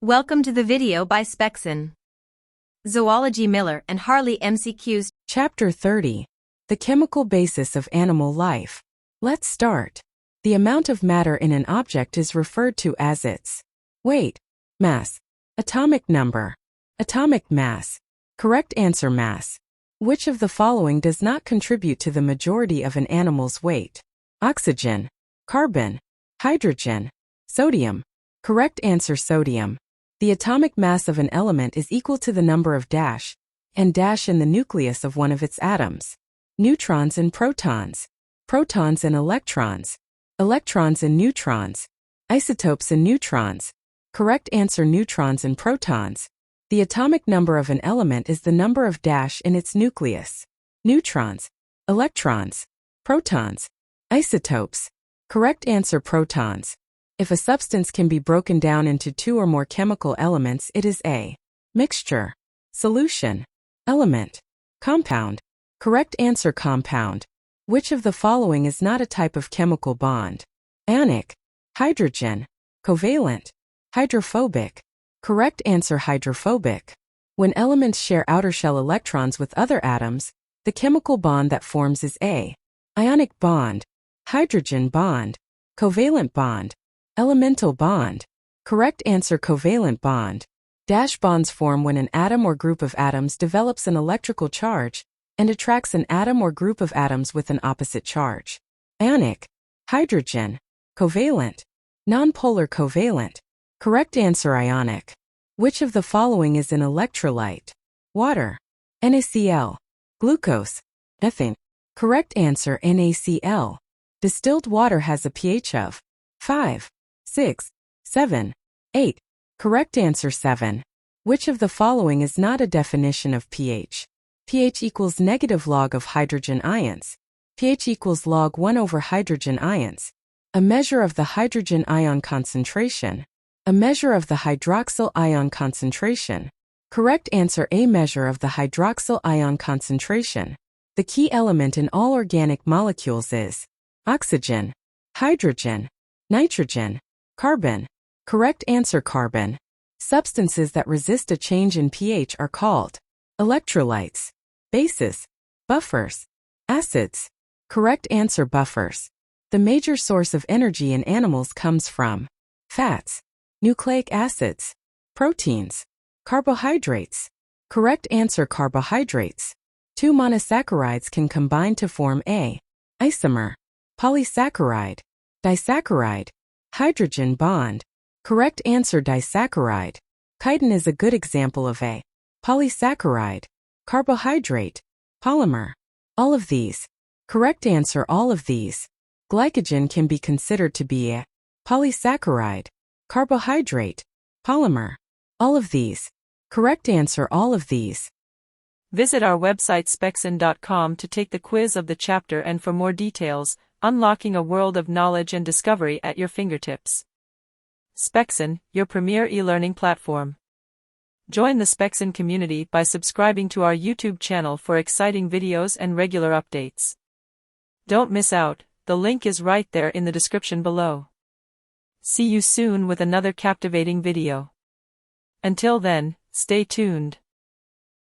Welcome to the video by Spexin. Zoology Miller and Harley MCQs. Chapter 30. The chemical basis of animal life. Let's start. The amount of matter in an object is referred to as its weight, mass, atomic number, atomic mass. Correct answer: mass. Which of the following does not contribute to the majority of an animal's weight? Oxygen, carbon, hydrogen, sodium. Correct answer: sodium. The atomic mass of an element is equal to the number of dash and dash in the nucleus of one of its atoms. Neutrons and protons, protons and electrons, electrons and neutrons, isotopes and neutrons. Correct answer: neutrons and protons. The atomic number of an element is the number of dash in its nucleus. Neutrons, electrons, protons, isotopes. Correct answer: protons. If a substance can be broken down into two or more chemical elements, it is a mixture, solution, element, compound. Correct answer: compound. Which of the following is not a type of chemical bond? Ionic, hydrogen, covalent, hydrophobic. Correct answer: hydrophobic. When elements share outer shell electrons with other atoms, the chemical bond that forms is a ionic bond, hydrogen bond, covalent bond, elemental bond. Correct answer: covalent bond. Dash bonds form when an atom or group of atoms develops an electrical charge and attracts an atom or group of atoms with an opposite charge. Ionic, hydrogen, covalent, nonpolar covalent. Correct answer: ionic. Which of the following is an electrolyte? Water, NaCl, glucose, ethane. Correct answer: NaCl. Distilled water has a pH of 5, 6, 7, 8. Correct answer: 7. Which of the following is not a definition of pH? pH equals negative log of hydrogen ions. pH equals log 1 over hydrogen ions. A measure of the hydrogen ion concentration. A measure of the hydroxyl ion concentration. Correct answer: a measure of the hydroxyl ion concentration. The key element in all organic molecules is oxygen, hydrogen, nitrogen, carbon. Correct answer: carbon. Substances that resist a change in pH are called electrolytes, bases, buffers, acids. Correct answer: buffers. The major source of energy in animals comes from fats, nucleic acids, proteins, carbohydrates. Correct answer: carbohydrates. Two monosaccharides can combine to form a isomer, polysaccharide, disaccharide, hydrogen bond. Correct answer: disaccharide. Chitin is a good example of a polysaccharide, carbohydrate, polymer. All of these. Correct answer: all of these. Glycogen can be considered to be a polysaccharide, carbohydrate, polymer. All of these. Correct answer: all of these. Visit our website spexin.com to take the quiz of the chapter and for more details, unlocking a world of knowledge and discovery at your fingertips. Spexin, your premier e-learning platform. Join the Spexin community by subscribing to our YouTube channel for exciting videos and regular updates. Don't miss out, the link is right there in the description below. See you soon with another captivating video. Until then, stay tuned.